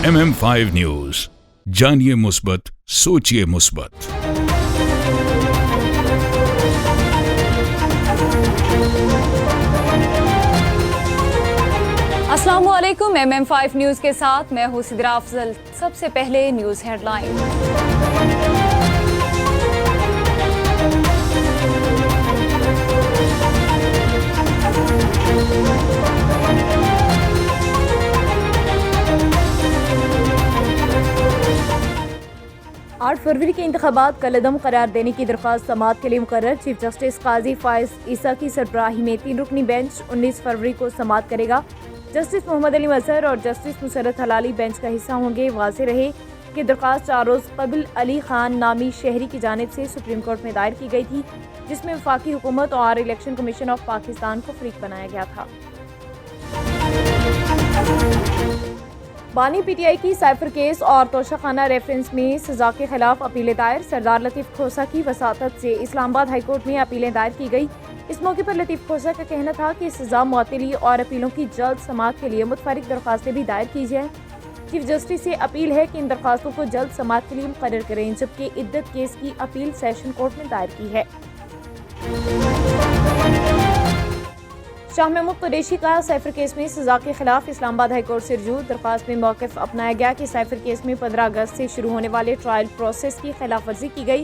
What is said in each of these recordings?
MM5 news, जानिए मुस्बत, सोचिए मुस्बत। अस्सलामुअलैकुम। MM5 न्यूज के साथ मैं हूं सिद्रा अफजल। सबसे पहले न्यूज हेडलाइन। आठ फरवरी के इंतखाबात कलअदम करार देने की दरख्वास्त समाअत के लिए मुकर्रर। चीफ जस्टिस काजी फायज ईसा की सरबराही में 3 रुकनी बेंच 19 फरवरी को समाअत करेगा। जस्टिस मोहम्मद अली मजहर और जस्टिस मुसरत हलाली बेंच का हिस्सा होंगे। वाज़ेह रहे कि दरख्वास्त 4 रोज़ कबल अली खान नामी शहरी की जानिब से सुप्रीम कोर्ट में दायर की गई थी, जिसमें वफाकी हुकूमत और इलेक्शन कमीशन ऑफ पाकिस्तान को फरीक बनाया गया था। बानी PTI की साइफर केस और तोशाखाना रेफरेंस में सजा के खिलाफ अपीलें दायर। सरदार लतीफ़ खोसा की वसातत से इस्लामाबाद हाई कोर्ट में अपीलें दायर की गई। इस मौके पर लतीफ़ खोसा का कहना था कि सजा मुअत्तली और अपीलों की जल्द समाअत के लिए मुतफरिक दरख्वास्तें भी दायर की जाएं। चीफ जस्टिस से अपील है कि इन दरख्वास्तों को जल्द समाअत के लिए मुकर्रर करें, जबकि इद्दत केस की अपील सेशन कोर्ट में दायर की है। शाह महमूद कुरैशी का साइफर केस में सजा के खिलाफ इस्लामाबाद हाई कोर्ट से रुजू। दरख्वास्त में मौक़िफ़ अपनाया गया कि साइफर केस में 15 अगस्त से शुरू होने वाले ट्रायल प्रोसेस की खिलाफ वर्जी की गई।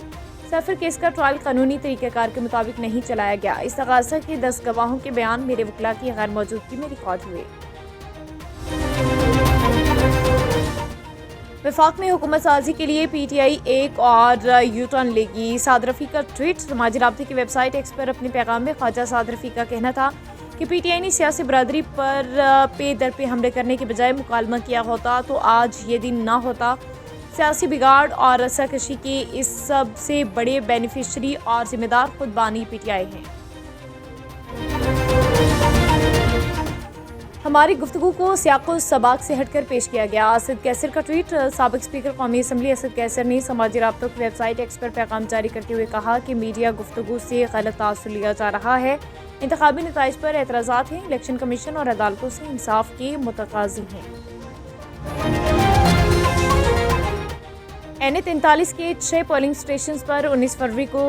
साइफर केस का ट्रायल कानूनी तरीक़ेकार के मुताबिक नहीं चलाया गया। इस्तग़ासा के 10 गवाहों के बयान मेरे वकला की गैर मौजूदगी में रिकॉर्ड हुए। वफाक में हुकूमत साजी के लिए PTI एक और यूटर्न लेगी। साद रफ़ी का ट्वीट। समाजी राब्ते की वेबसाइट एक्स पर अपने पैगाम में ख्वाजा साद रफ़ी का कहना था कि PTI ने सियासी बरादरी पर पे दर पे हमले करने के बजाय मुकालमा किया होता तो आज ये दिन ना होता। सियासी बिगाड़ और रस्साकशी के इस सब से बड़े बेनिफिशरी और जिम्मेदार खुद बानी PTI हैं। हमारी गुफ्तगू को सियाक़ो सबाक से हटकर पेश किया गया। असद कैसर का ट्वीट। साबिक स्पीकर कौमी असम्बली असद कैसर ने समाजी राब्तों की वेबसाइट एक्स पर पैगाम जारी करते हुए कहा कि मीडिया गुफ्तगू से गलत तासुर लिया जा रहा है। इंतखाबी नताइज पर एतराज़ात हैं। इलेक्शन कमीशन और अदालतों से इंसाफ के मुतकाज़ी हैं। NA43 के 6 पोलिंग स्टेशन पर 19 फरवरी को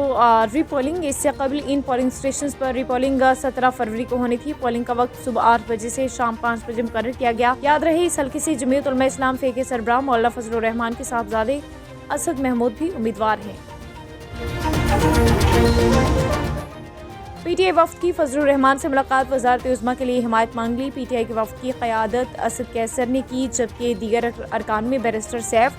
रीपोलिंग। इससे कबल इन पोलिंग स्टेशन पर रीपोलिंग 17 फरवरी को होनी थी। पोलिंग का वक्त सुबह 8 बजे से शाम 5 बजे मुकर्रर किया गया। याद रहे इस हल्के से जमीयत उलमा इस्लाम के सरबराह मौलाना फजलुर रहमान के साहबजादे असद महमूद भी उम्मीदवार हैं। PTI वफ्द की फजलुर रहमान से मुलाकात। वज़ारत उज़्मा के लिए हिमायत मांग ली। PTI के वफ्द की क़यादत असद कैसर ने की, जबकि दीगर अरकान में बैरिस्टर सैफ,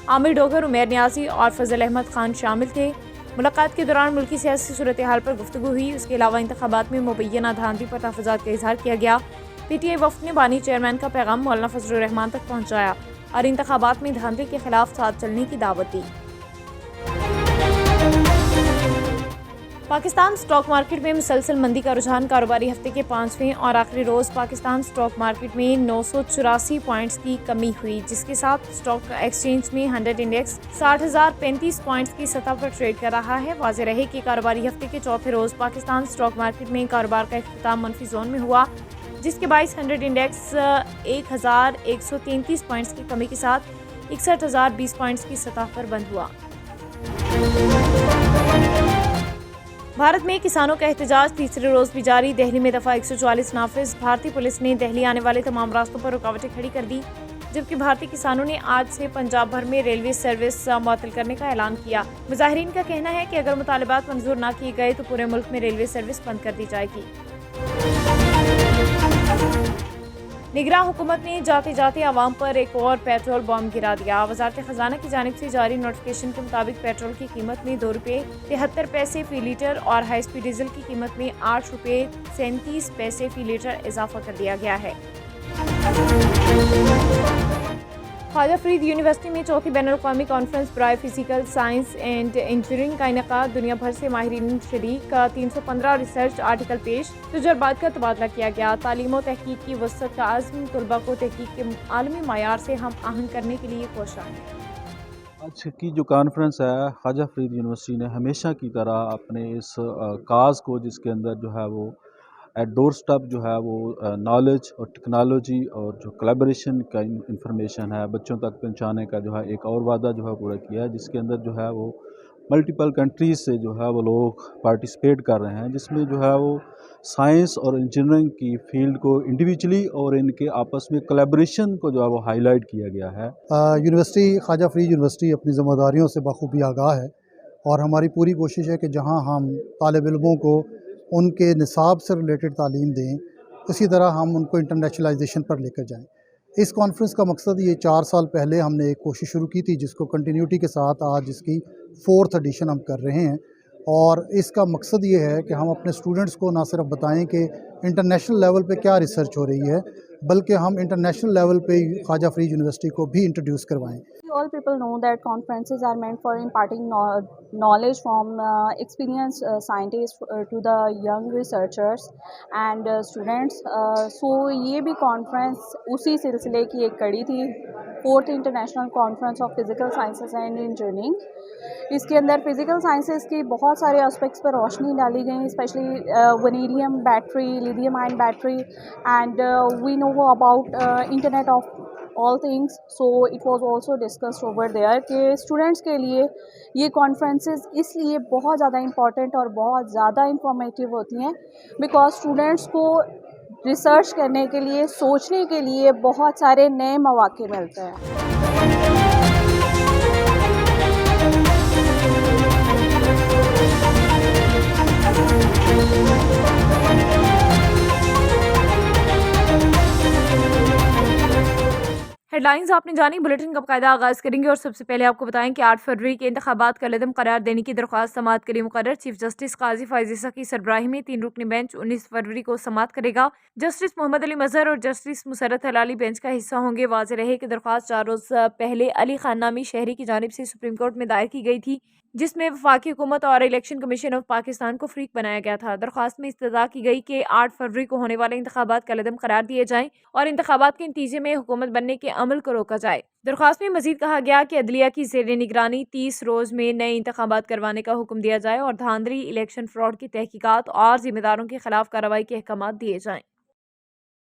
आमिर डोगर, उमैर नियाज़ी और फजल अहमद खान शामिल थे। मुलाकात के दौरान मुल्की सियासी सूरत हाल पर गुफ्तगू हुई। उसके अलावा इंतखाबात में मुबैना धांधली पर तहफ़्फ़ुज़ात का इज़हार किया गया। PTI वफ्द ने बानी चेयरमैन का पैगाम मौलाना फजलुर रहमान तक पहुँचाया और इंतखाबात में धांधली के खिलाफ साथ चलने की दावत दी। पाकिस्तान स्टॉक मार्केट में मुसलसल मंदी का रुझान। कारोबारी हफ्ते के 5वें और आखिरी रोज़ पाकिस्तान स्टॉक मार्केट में 984 पॉइंट्स की कमी हुई, जिसके साथ स्टॉक एक्सचेंज में 100 इंडेक्स 60,035 पॉइंट्स की सतह पर ट्रेड कर रहा है। वाज़ेह रहे कि कारोबारी हफ्ते के चौथे रोज़ पाकिस्तान स्टॉक मार्केट में कारोबार का इख्तिताम मनफी जोन में हुआ, जिसके बाइस 100 इंडेक्स 1133 पॉइंट्स की कमी के साथ 61,020 पॉइंट्स की सतह पर बंद हुआ। भारत में किसानों का एहतजाज तीसरे रोज़ भी जारी। दिल्ली में दफ़ा 144 नाफिज। भारतीय पुलिस ने दिल्ली आने वाले तमाम रास्तों पर रुकावटें खड़ी कर दी, जबकि भारतीय किसानों ने आज से पंजाब भर में रेलवे सर्विस मुअत्तल करने का ऐलान किया। मुजाहिरीन का कहना है कि अगर मुतालबात मंजूर ना किए गए तो पूरे मुल्क में रेलवे सर्विस बंद कर दी जाएगी। निगरां हुकूमत ने जाते जाते आवाम पर एक और पेट्रोल बम गिरा दिया। वज़ारत ख़जाना की जानिब से जारी नोटिफिकेशन के मुताबिक पेट्रोल की कीमत में 2 रुपये 73 पैसे फ़ी लीटर और हाई स्पीड डीजल की कीमत में 8 रुपये 37 पैसे फ़ी लीटर इजाफा कर दिया गया है। ख्वाजा फरीद यूनिवर्सिटी में चौथी बैनुल-अक़वामी कॉन्फ्रेंस बराए फिजिकल साइंस एंड इंजीनियरिंग का इनेकाद। दुनिया भर से माहिरीन शरीक का 315 रिसर्च आर्टिकल पेश। तजुर्बात का तबादला किया गया। तालीम और तहकीक की वसअत का अज़्म तलबा को तहकीक के आलमी मायार से हम आहंग करने के लिए कोशिश है। आज की जो कॉन्फ्रेंस है, ख्वाजा फरीद यूनिवर्सिटी ने हमेशा की तरह अपने इस काज को, जिसके अंदर जो है वो ایٹ ڈور اسٹیپ جو ہے وہ نالج اور ٹیکنالوجی اور جو کلیبریشن کا انفارمیشن ہے بچوں تک پہنچانے کا جو ہے ایک اور وعدہ جو ہے پورا کیا ہے، جس کے اندر جو ہے وہ ملٹیپل کنٹریز سے جو ہے وہ لوگ پارٹیسپیٹ کر رہے ہیں، جس میں جو ہے وہ سائنس اور انجینئرنگ کی فیلڈ کو انڈیویجلی اور ان کے آپس میں کلیبریشن کو جو ہے وہ ہائی لائٹ کیا گیا ہے۔ یونیورسٹی خواجہ فرید یونیورسٹی اپنی ذمہ داریوں سے بخوبی آگاہ ہے، اور ہماری پوری کوشش ہے کہ جہاں ہم طالب علموں کو ان کے نصاب سے ریلیٹڈ تعلیم دیں، اسی طرح ہم ان کو انٹرنیشنلائزیشن پر لے کر جائیں۔ اس کانفرنس کا مقصد یہ 4 سال پہلے ہم نے ایک کوشش شروع کی تھی، جس کو کنٹینیوٹی کے ساتھ آج اس کی 4th ایڈیشن ہم کر رہے ہیں، اور اس کا مقصد یہ ہے کہ ہم اپنے اسٹوڈنٹس کو نہ صرف بتائیں کہ انٹرنیشنل لیول پہ کیا ریسرچ ہو رہی ہے، بلکہ ہم انٹرنیشنل لیول پہ خواجہ فرید یونیورسٹی کو بھی انٹروڈیوس کروائیں۔ All people know that conferences are meant for imparting knowledge from experienced scientists to the young researchers and students. So یہ بھی کانفرنس اسی سلسلے کی ایک کڑی تھی، 4th international conference of physical sciences and engineering. اس کے اندر فزیکل سائنسز کی بہت سارے اسپیکٹس پر روشنی ڈالی گئی، specially vanadium battery, lithium ion battery, and we know about internet of all things. So it was also discussed over there کہ اسٹوڈنٹس کے لیے یہ کانفرنسز اس لیے بہت زیادہ امپورٹنٹ اور بہت زیادہ انفارمیٹیو ہوتی ہیں بیکاز اسٹوڈنٹس کو ریسرچ کرنے کے لیے، سوچنے کے لیے بہت سارے نئے مواقع ملتے ہیں۔ ہیڈ لائنز آپ نے جانی، بلیٹن کا باقاعدہ آغاز کریں گے اور سب سے پہلے آپ کو بتائیں کہ 8 فروری کے انتخابات کا لدم قرار دینے کی درخواست سماعت کے لیے مقرر۔ چیف جسٹس قاضی فائز عیسیٰ کی سربراہی میں 3 رکنی بینچ 19 فروری کو سماعت کرے گا۔ جسٹس محمد علی مظہر اور جسٹس مسرت ہلالی بینچ کا حصہ ہوں گے۔ واضح رہے کہ درخواست 4 روز پہلے علی خان نامی شہری کی جانب سے سپریم کورٹ میں دائر کی گئی تھی، جس میں وفاقی حکومت اور الیکشن کمیشن آف پاکستان کو فریق بنایا گیا تھا۔ درخواست میں استدعا کی گئی کہ 8 فروری کو ہونے والے انتخابات کا لدم قرار دیے جائیں اور انتخابات کے نتیجے میں حکومت بننے کے عمل کو روکا جائے۔ درخواست میں مزید کہا گیا کہ عدلیہ کی زیر نگرانی 30 روز میں نئے انتخابات کروانے کا حکم دیا جائے اور دھاندلی، الیکشن فراڈ کی تحقیقات اور ذمہ داروں کے خلاف کارروائی کے احکامات دیے جائیں۔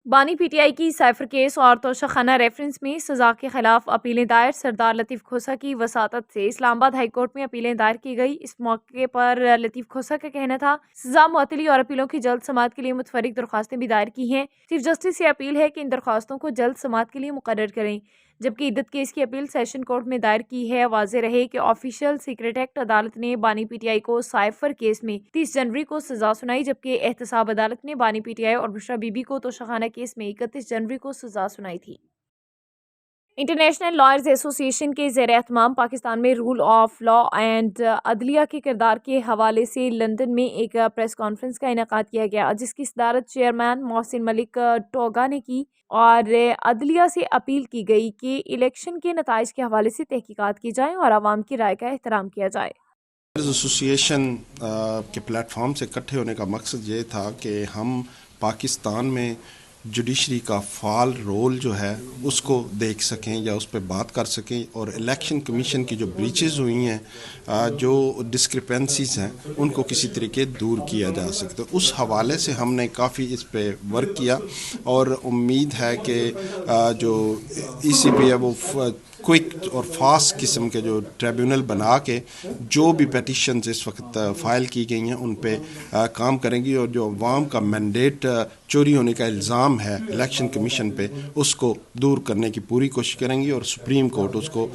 بانی پی ٹی آئی کی سائفر کیس اور توشہ خانہ ریفرنس میں سزا کے خلاف اپیلیں دائر، سردار لطیف کھوسہ کی وساطت سے اسلام آباد ہائی کورٹ میں اپیلیں دائر کی گئی۔ اس موقع پر لطیف کھوسہ کا کہنا تھا سزا معطلی اور اپیلوں کی جلد سماعت کے لیے متفرق درخواستیں بھی دائر کی ہیں۔ چیف جسٹس سے اپیل ہے کہ ان درخواستوں کو جلد سماعت کے لیے مقرر کریں، جبکہ عدت کیس کی اپیل سیشن کورٹ میں دائر کی ہے۔ واضح رہے کہ آفیشل سیکرٹ ایکٹ عدالت نے بانی پی ٹی آئی کو سائفر کیس میں 30 جنوری کو سزا سنائی، جبکہ احتساب عدالت نے بانی پی ٹی آئی اور بشرا بی بی کو توشہ خانہ کیس میں 31 جنوری کو سزا سنائی تھی۔ انٹرنیشنل لائرز ایسوسی ایشن کے زیر اہتمام پاکستان میں رول آف لا اینڈ عدلیہ کے کردار کے حوالے سے لندن میں ایک پریس کانفرنس کا انعقاد کیا گیا، جس کی صدارت چیئرمین محسن ملک ٹوگا نے کی اور عدلیہ سے اپیل کی گئی کہ الیکشن کے نتائج کے حوالے سے تحقیقات کی جائیں اور عوام کی رائے کا احترام کیا جائے۔ ایسوسی ایشن کے پلیٹ فارم سے اکٹھے ہونے کا مقصد یہ تھا کہ ہم پاکستان میں جوڈیشری کا فعال رول جو ہے اس کو دیکھ سکیں یا اس پہ بات کر سکیں، اور الیکشن کمیشن کی جو بریچز ہوئی ہیں، جو ڈسکرپنسیز ہیں، ان کو کسی طریقے دور کیا جا سکتا۔ اس حوالے سے ہم نے کافی اس پہ ورک کیا اور امید ہے کہ جو ای سی پی ہے وہ کوئک اور فاسٹ قسم کے جو ٹریبیونل بنا کے جو بھی پیٹیشنز اس وقت فائل کی گئی ہیں ان پہ کام کریں گی، اور جو عوام کا مینڈیٹ چوری ہونے کا الزام ہے الیکشن کمیشن پہ اس کو دور کرنے کی پوری کوشش کریں گی، اور سپریم کورٹ اس کو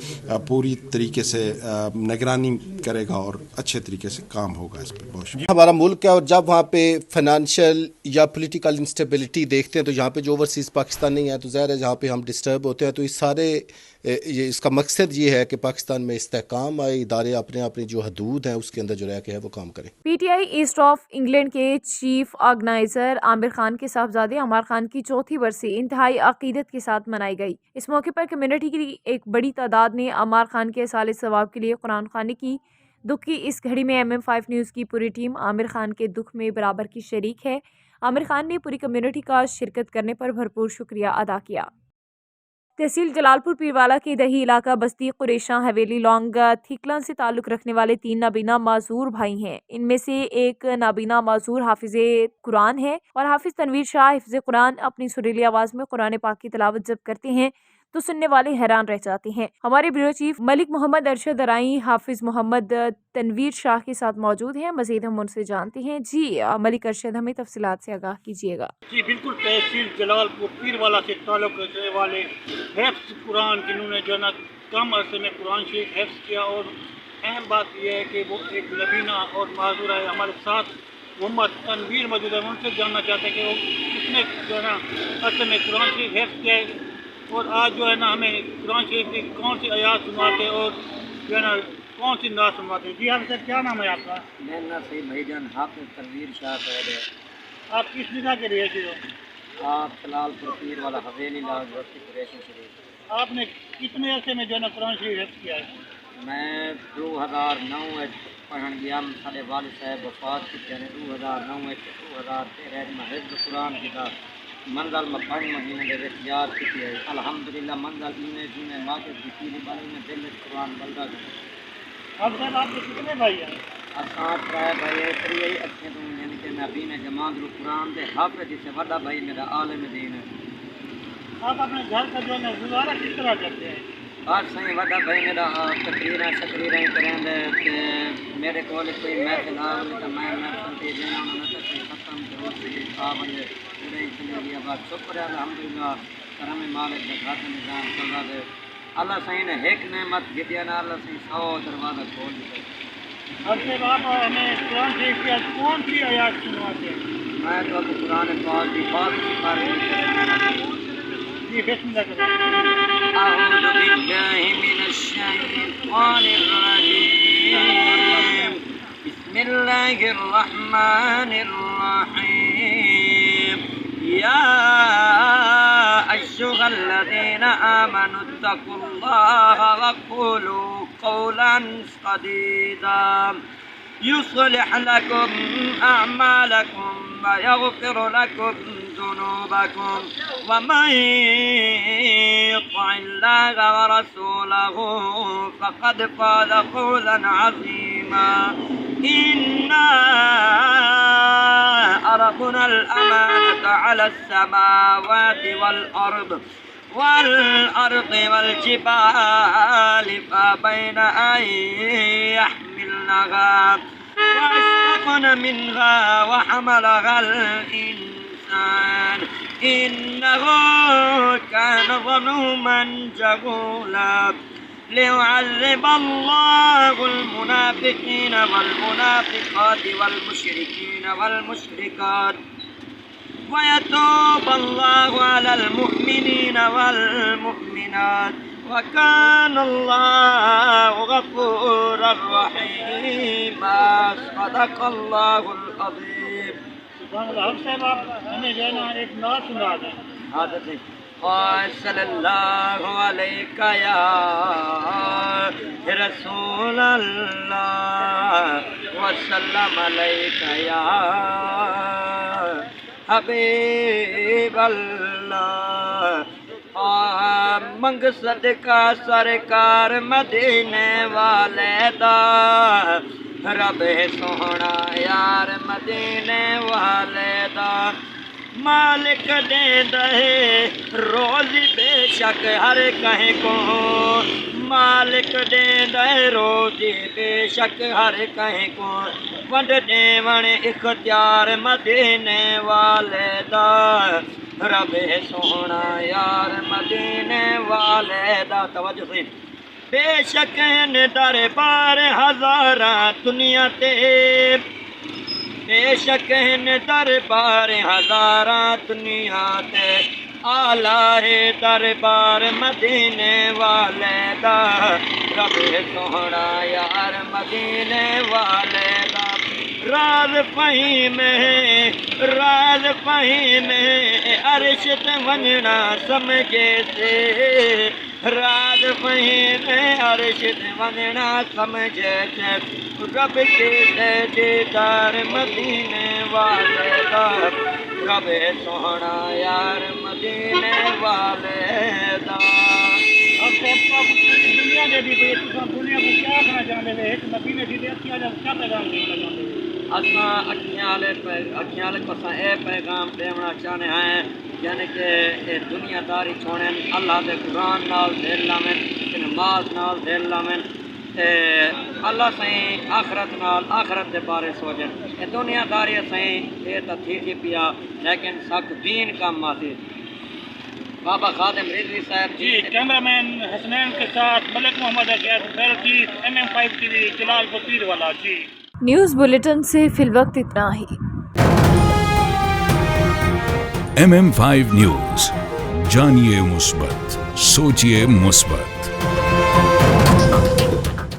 پوری طریقے سے نگرانی کرے گا اور اچھے طریقے سے کام ہوگا اس پہ۔ بہت شکریہ۔ ہمارا ملک ہے اور جب وہاں پہ فائنانشیل یا پولیٹیکل انسٹیبلٹی دیکھتے ہیں تو یہاں پہ جو اوورسیز پاکستان نہیں ہے تو ظاہر ہے جہاں پہ ہم ڈسٹرب ہوتے ہیں، تو اس سارے اس کا مقصد یہ ہے کہ پاکستان میں استحکام آئے، ادارے اپنی جو حدود ہیں اس کے اندر جو رہ کے ہے وہ کام کریں۔ P T I east of England کے چیف آرگنائزر عامر خان کے صاحبزادے عمار خان کی 4تھی برسی انتہائی عقیدت کے ساتھ منائی گئی۔ اس موقع پر کمیونٹی کی ایک بڑی تعداد نے عمار خان کے اصال ثواب کے لیے قرآن خوانی کی۔ دکھ کی اس گھڑی میں MM5 نیوز کی پوری ٹیم عامر خان کے دکھ میں برابر کی شریک ہے۔ عامر خان نے پوری کمیونٹی کا شرکت کرنے پر بھرپور شکریہ ادا کیا۔ तहसील जलालपुर पीरवाला के दही इलाका बस्ती कुरेशा हवेली लौंग थिकलन से ताल्लुक़ रखने वाले 3 नाबीना माजूर भाई हैं। इनमें से एक नाबीना माजूर हाफिज कुरान है और हाफिज तनवीर शाह हिफ्ज कुरान अपनी सुरीली आवाज़ में कुरान पाक की तिलावत जब करते हैं तो सुनने वाले हैरान रह जाते हैं। हमारे ब्यूरो चीफ मलिक मोहम्मद अरशद अराई हाफिज मोहम्मद तनवीर शाह के साथ मौजूद हैं। मजीद हम उनसे जानते हैं। जी मलिक अरशद, हमें तफसीलात से आगाह कीजिएगा। जी बिल्कुल, तहसील जलालपुर पीरवाला से ताल्लुक़ रखने वाले हिफ्ज़ कुरान जिन्होंने जो है ना कम अरसे में कुरान शरीफ हिफ्ज़ किया, और अहम बात यह है कि वो एक नबीना और माजूर है। हमारे साथ मोहम्मद तनवीर मौजूद है, उनसे जानना चाहते हैं कि वो कितने जो है ना अरसे में कुरान शरीफ हिफ्ज़ किया है, और आज जो है ना हमें कुरान शरीफ की कौन सी आयात सुनाते हैं और जो है ना कौन सी नात सुनवाते हैं। जी आप सर, क्या नाम है आपका? मेरा नाम सही भाईजान हाफिज तनवीर शाह साहब है। आप किस जगह के रहिए हो? आप जलालपुर पीर वाला हवेली लाल बस्ती कुरैशी शरीफ। आपने कितने अरसे में जो है ना कुरान शरीफ हिफ्ज़ किया है? मैं 2009 पढ़न गया, साढ़े वालिद साहब वफात की 2009 2013 में हिफ्ज़ कुरान की मंजल में 5 महीने के विच याद की है। अल्हम्दुलिल्लाह मंजल इन्हें जिन्हें माके की पीली बाली में दिल कुरान बल्दा। अब सर आपके कितने भाई हैं? असां प्राय भाई है करिए अच्छे तो यानी कि नबी ने जमात कुरान दे हाफिज से बड़ा भाई मेरा आलिम दीन है। आप अपने घर का जो है ना गुजारा किस तरह करते हैं? आज सही बड़ा भाई मेरा तकरीरें करेंगे ते मेरे को कोई महफिल आवे तो मैं सुनते देना उन्होंने तो खत्म करो से साहब ने पूरे चले गया। बात शुक्र है अल्हम्दुलिल्लाह करम मालिक का खाते निजाम चल रहा है। अल्लाह सही ने एक नेमत गिदिया ना अल्लाह सही 100 दरवाजा खोल दिया। अब से आप हमें कुरान शरीफ की आज कौन सी आयत सुनवाते हैं? मैं तो अब कुरान पाक की बात सिखा जी बिस्मिल्लाह करो। अऊज़ु बिल्लाहि मिनश शैतानिर रजीम। बिस्मिल्लाहिर रहमानिर रहीम। या अय्युहल्लज़ीना आमनु इत्तक़ुल्लाहा वक़ूलू क़ौलन सदीदा युस्लिह लकुम अअमालकुम व यग़फिर लकुम ذنوبكم ومن يطع الله ورسوله فقد فاز فوزا عظيما. إنا عرضنا الأمانة على السماوات والأرض والجبال فأبين أن يحملنها وأشفقن منها وحملها الإنسان إنه كان ظلوما جهولا. ليعذب الله المنافقين والمنافقات والمشركين والمشركات ويتوب الله على المؤمنين والمؤمنات وكان الله غفورا رحيما. صدق الله العظيم. हम साहब आप हमें जो है ना एक नात सुना दें। सल्लल्लाहु अलैका या रसूल अल्लाह वसल्लम अलैका या हबीब अल्लाह। मंग सदका सरकार मदीने वाले दा रब सोहना यार मदीने वाले दा। मालिक दे दहे रोज़ी बेशक हर कहीं को मालिक दे दहे रोज़ी बेशक हर कहीं को वंड देवण इख्तियार मदीने वाले दा रब सोहना यार मदीने वाले दा। तवज्जो से बेशक न दरबार हज़ारा दुनिया ते बेशक न दरबार हज़ारा दुनिया ते आला है दरबार मदीने वाले दा रब सोहना यार मदीने वाले दा। राज फहीम अर्श ते वञणा समझे से राज फहीम अर्श ते वञणा समझे से रब के दीदार मदीने वाले दा रब सोहना यार मदीने वाले दा। दुनिया दे दी कोई तुम दुनिया को क्या कहना चाहते थे एक नबी ने सीधे क्या क्या पैगाम देना चाहते थे असां अखियां वाले को असां ए पैगाम देना चाहते हैं यानी कि ये दुनियादारी छोड़न अल्लाह के कुरान नाल दिल लावन नमाज नाल दिल लावन अल्लाह साईं आखरत के बारे सोचन ये दुनियादारी साईं ये तो थी पिया लेकिन सक दीन कम आती बाबा खादिम रिजवी साहब जी कैमरामैन हसनैन के साथ मलिक मोहम्मद अकैद फैरकी MM5 TV जलालपुर पीरवाला जी न्यूज़ बुलेटिन से फिलवक्त इतना ही। MM5 न्यूज, जानिए मुस्बत, सोचिए मुस्बत।